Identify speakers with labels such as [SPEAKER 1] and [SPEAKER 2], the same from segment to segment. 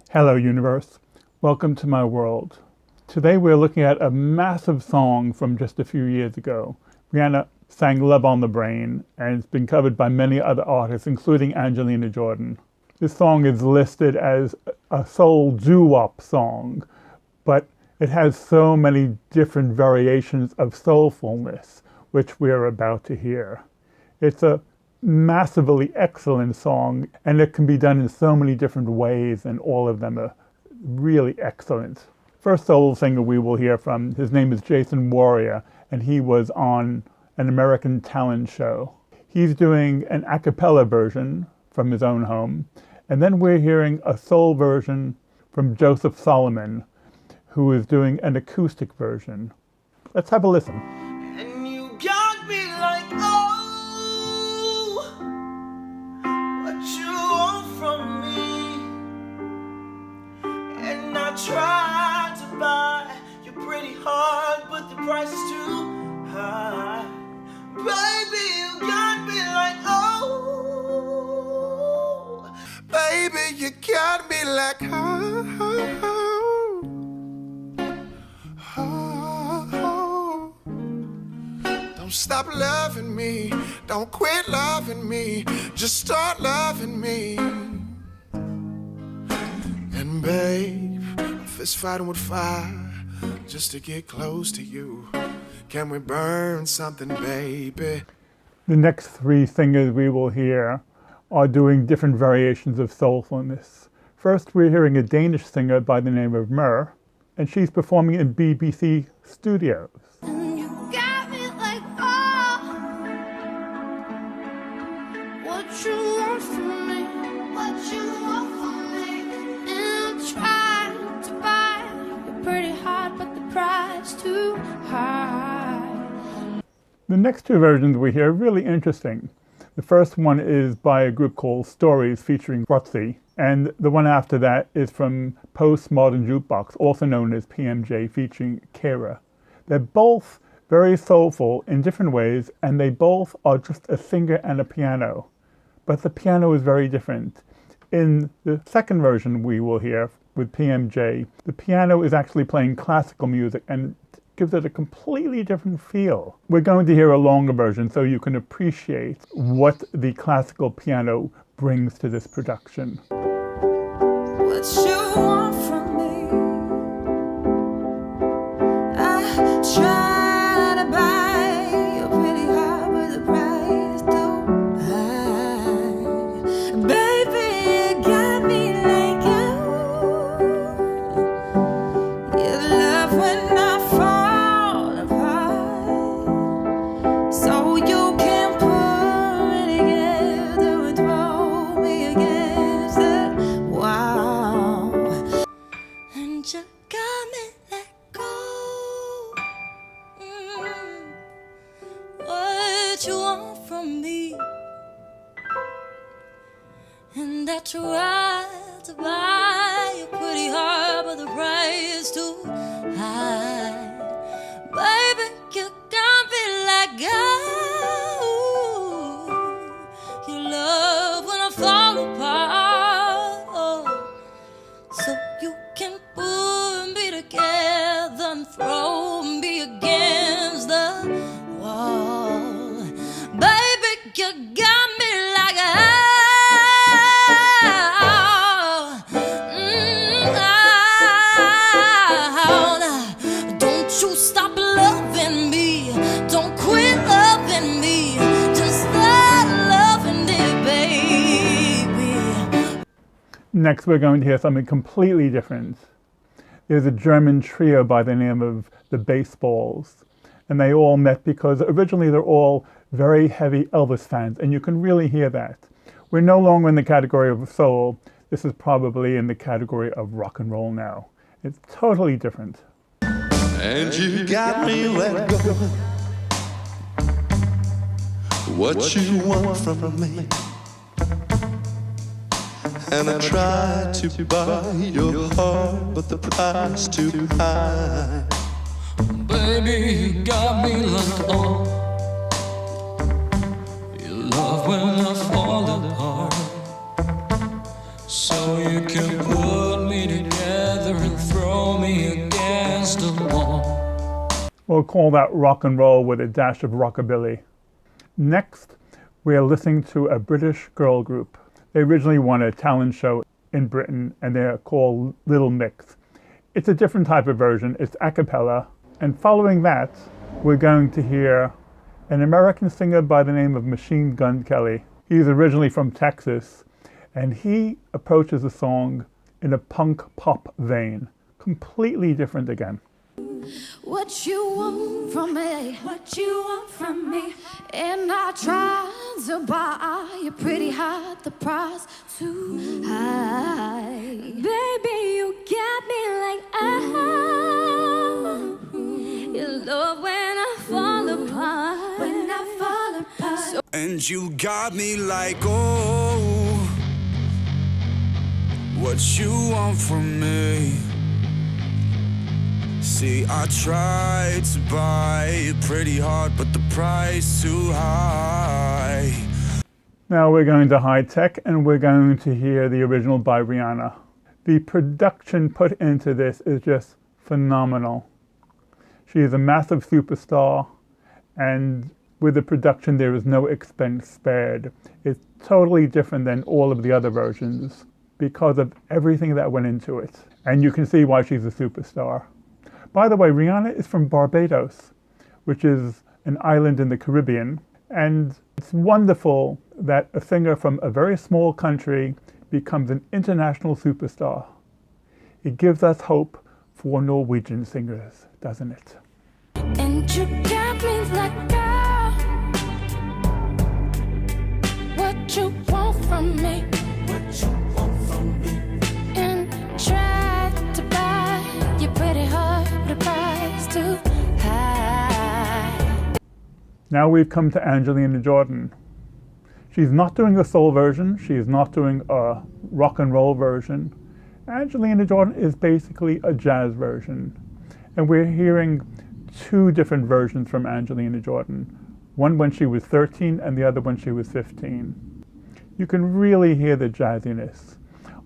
[SPEAKER 1] Hello, universe. Welcome to my world. Today we're looking at a massive song from just a few years ago. Rihanna sang Love on the Brain, and it's been covered by many other artists, including Angelina Jordan. This song is listed as a soul doo-wop song, but it has so many different variations of soulfulness, which we're about to hear. It's a massively excellent song, and it can be done in so many different ways, and all of them are really excellent. First soul singer we will hear from, his name is Jason Warrior, and he was on an American talent show. He's doing an a cappella version from his own home, and then we're hearing a soul version from Joseph Solomon, who is doing an acoustic version. Let's have a listen.
[SPEAKER 2] And you got me like, oh, what you want from me? And I tried to buy your pretty heart, but the price is too high. Baby, you got me like, oh, baby, you got me like, oh. Don't stop loving me, don't quit loving me, just start loving me. And babe, I'm fist fighting with fire just to get close to you. Can we burn something, baby?
[SPEAKER 1] The next three singers we will hear are doing different variations of soulfulness. First, we're hearing a Danish singer by the name of Mør, and she's performing in BBC Studios.
[SPEAKER 3] And you got me like, oh, what you want from me, what you want from me. And I'm trying to buy your pretty heart, but the price too high.
[SPEAKER 1] The next two versions we hear are really interesting. The first one is by a group called Stories featuring Rotzi, and the one after that is from Postmodern Jukebox, also known as PMJ, featuring Kara. They're both very soulful in different ways, and they both are just a singer and a piano. But the piano is very different. In the second version we will hear with PMJ, the piano is actually playing classical music and gives it a completely different feel. We're going to hear a longer version so you can appreciate what the classical piano brings to this production.
[SPEAKER 3] What you want from me? I try to buy your pretty heart, but the price too high. Baby, you got me like you. You love when I fall apart, so you can pull me together and throw me against the wall. And you got me let go. What you want from me? And I tried to buy your pretty heart, but the price too high. Baby, you got me like, oh, you love when I fall apart, oh, so you can pull me together and throw me against the wall. Baby, you got me like, don't you stop loving me, don't quit loving me, just start loving me, baby.
[SPEAKER 1] Next we're going to hear something completely different. There's a German trio by the name of the Baseballs, and they all met because originally they're all very heavy Elvis fans, and you can really hear that. We're no longer in the category of soul. This is probably in the category of rock and roll now. It's totally different.
[SPEAKER 4] And you got me let go. What you want from me? And I tried to buy your heart, but the price too high.
[SPEAKER 5] Baby, you got me like, oh, you love when I fall apart, so you can put me
[SPEAKER 1] We'll call that rock and roll with a dash of rockabilly. Next, we are listening to a British girl group. They originally won a talent show in Britain, and they're called Little Mix. It's a different type of version. It's a cappella. And following that, we're going to hear an American singer by the name of Machine Gun Kelly. He's originally from Texas, and he approaches the song in a punk pop vein. Completely different again.
[SPEAKER 3] What you want from me? What you want from me? And I tried to buy you pretty hard, the price too high. Baby, you got me like you love when I fall apart. When I fall apart. So
[SPEAKER 2] And you got me like, oh, what you want from me? See, I tried to buy it pretty hard, but the price too high.
[SPEAKER 1] Now we're going to high tech, and we're going to hear the original by Rihanna. The production put into this is just phenomenal. She is a massive superstar, and with the production there is no expense spared. It's totally different than all of the other versions because of everything that went into it. And you can see why she's a superstar. By the way, Rihanna is from Barbados, which is an island in the Caribbean. And it's wonderful that a singer from a very small country becomes an international superstar. It gives us hope for Norwegian singers, doesn't it?
[SPEAKER 3] and you got me like girl, what you want from me? What you want from me? And try to buy you pretty hard, the price too high.
[SPEAKER 1] Now we've come to Angelina Jordan. She's not doing a soul version. She's not doing a rock and roll version. Angelina Jordan is basically a jazz version. And we're hearing two different versions from Angelina Jordan. One when she was 13 and the other when she was 15. You can really hear the jazziness.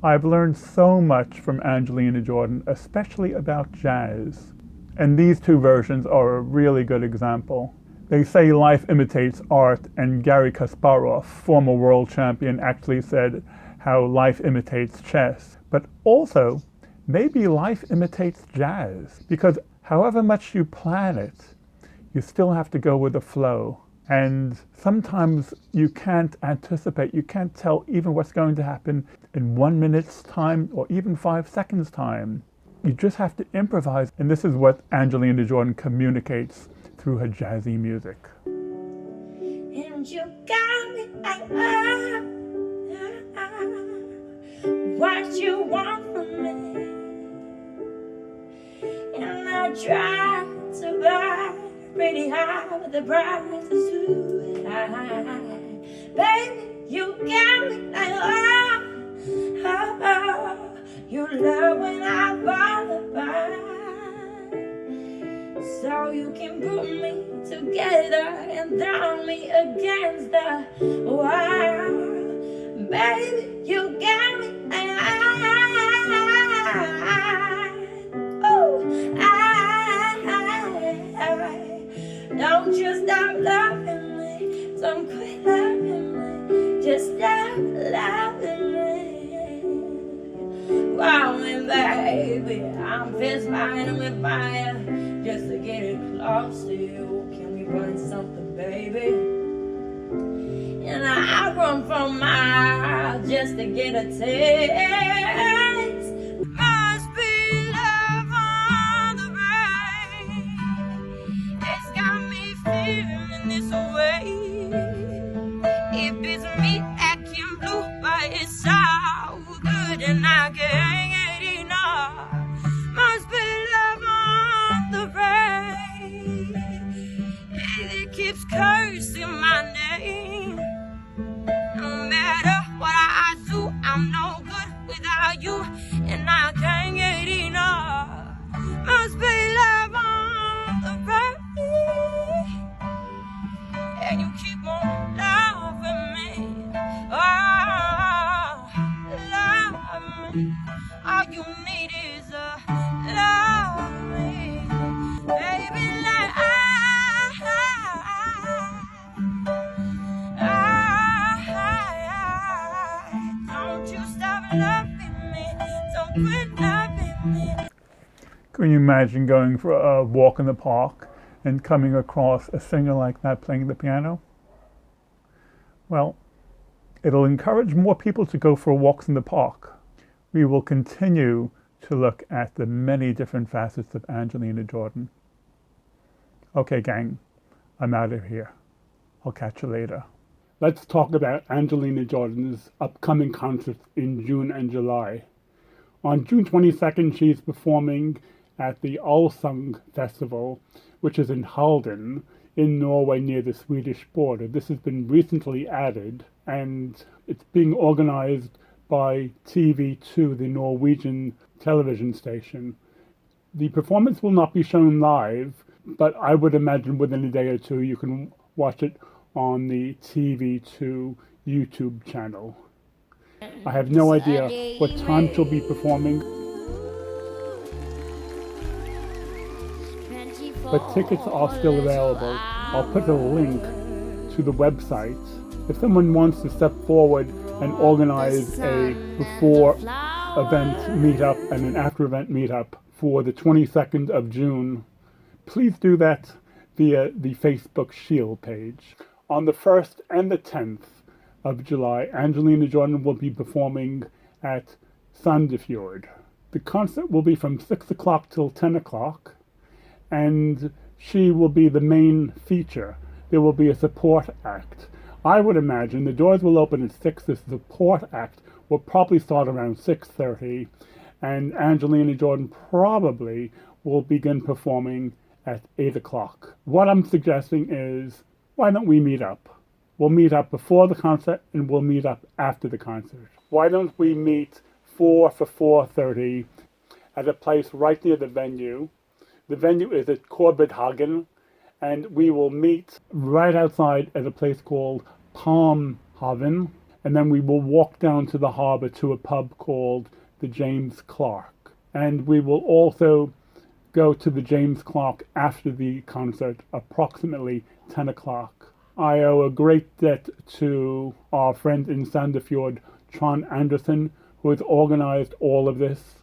[SPEAKER 1] I've learned so much from Angelina Jordan, especially about jazz. And these two versions are a really good example. They say life imitates art, and Garry Kasparov, former world champion, actually said how life imitates chess. But also, maybe life imitates jazz, because however much you plan it, you still have to go with the flow. And sometimes you can't anticipate, you can't tell even what's going to happen in 1 minute's time or even 5 seconds' time. You just have to improvise, and this is what Angelina Jordan communicates through her jazzy music.
[SPEAKER 3] And you got me like, what you want from me? And I try to buy pretty high, but the price is too high. Baby, you got me like, you love when I fall apart. So you can put me together and throw me against the wall. Baby, you got me. Don't you stop loving me. Don't quit loving me. Just stop loving me. Wow, and baby, I'm fist fighting with fire just to get it close to you. Can we burn something, baby? And I run for miles just to get a taste. Must be love on the brain. It's got me feeling this way. If it's me acting blue, but it's so good and I can't get enough. Must be love on the brain. It keeps cursing my name. No matter what I do, I'm no good without you.
[SPEAKER 1] Can you imagine going for a walk in the park and coming across a singer like that playing the piano? Well, it'll encourage more people to go for walks in the park. We will continue to look at the many different facets of Angelina Jordan. Okay, gang, I'm out of here. I'll catch you later. Let's talk about Angelina Jordan's upcoming concerts in June and July. On June 22nd, she's performing at the Allsang Festival, which is in Halden, in Norway near the Swedish border. This has been recently added, and it's being organized by TV2, the Norwegian television station. The performance will not be shown live, but I would imagine within a day or two you can watch it on the TV2 YouTube channel. I have no idea what time she'll be performing, but tickets are still available. I'll put a link to the website. If someone wants to step forward and organize a before event meetup and an after event meetup for the 22nd of June, please do that via the Facebook Shield page. On the 1st and the 10th of July, Angelina Jordan will be performing at Sandefjord. The concert will be from 6 o'clock till 10 o'clock, and she will be the main feature. There will be a support act. I would imagine the doors will open at 6. The support act will probably start around 6:30, and Angelina Jordan probably will begin performing at 8 o'clock. What I'm suggesting is, why don't we meet up? We'll meet up before the concert and we'll meet up after the concert. Why don't we meet 4 for 4:30 at a place right near the venue? The venue is at Korbedhagen, and we will meet right outside at a place called Palmhaven, and then we will walk down to the harbor to a pub called the James Clark. And we will also go to the James Clark after the concert, approximately 10 o'clock. I owe a great debt to our friend in Sandefjord, Trond Andersen, who has organized all of this,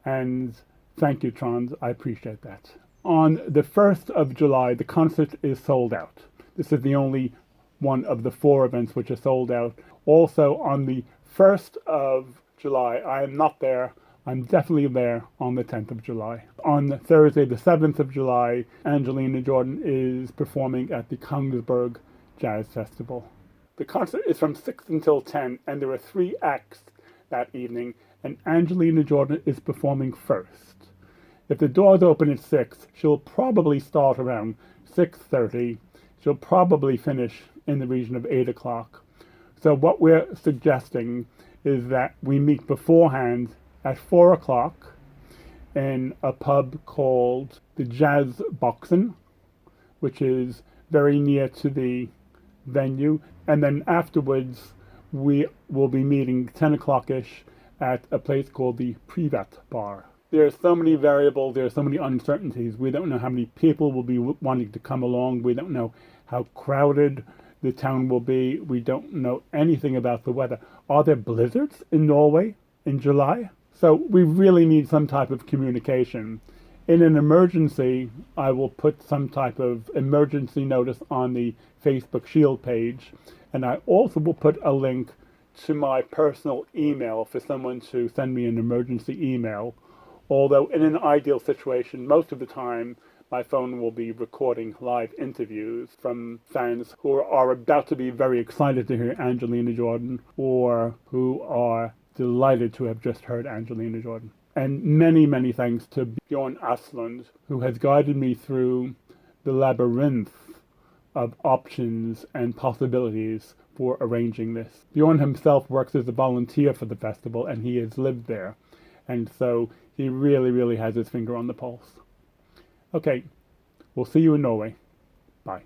[SPEAKER 1] and thank you, Trond. I appreciate that. On the 1st of July, the concert is sold out. This is the only one of the 4 events which are sold out. Also, on the 1st of July, I am not there. I'm definitely there on the 10th of July. On Thursday, the 7th of July, Angelina Jordan is performing at the Kongsberg Jazz Festival. The concert is from 6 until 10, and there are 3 acts that evening, and Angelina Jordan is performing first. If the doors open at 6, she'll probably start around 6:30. She'll probably finish in the region of 8 o'clock. So what we're suggesting is that we meet beforehand at 4 o'clock in a pub called the Jazz Boxen, which is very near to the venue. And then afterwards, we will be meeting 10 o'clock-ish at a place called the Privat Bar. There are so many variables, there are so many uncertainties. We don't know how many people will be wanting to come along. We don't know how crowded the town will be. We don't know anything about the weather. Are there blizzards in Norway in July? So we really need some type of communication. In an emergency, I will put some type of emergency notice on the Facebook Shield page, and I also will put a link to my personal email for someone to send me an emergency email. Although in an ideal situation, most of the time, my phone will be recording live interviews from fans who are about to be very excited to hear Angelina Jordan, or who are delighted to have just heard Angelina Jordan. And many, many thanks to Bjorn Aslund, who has guided me through the labyrinth of options and possibilities for arranging this. Bjorn himself works as a volunteer for the festival, and he has lived there. And so he really, really has his finger on the pulse. Okay, we'll see you in Norway. Bye.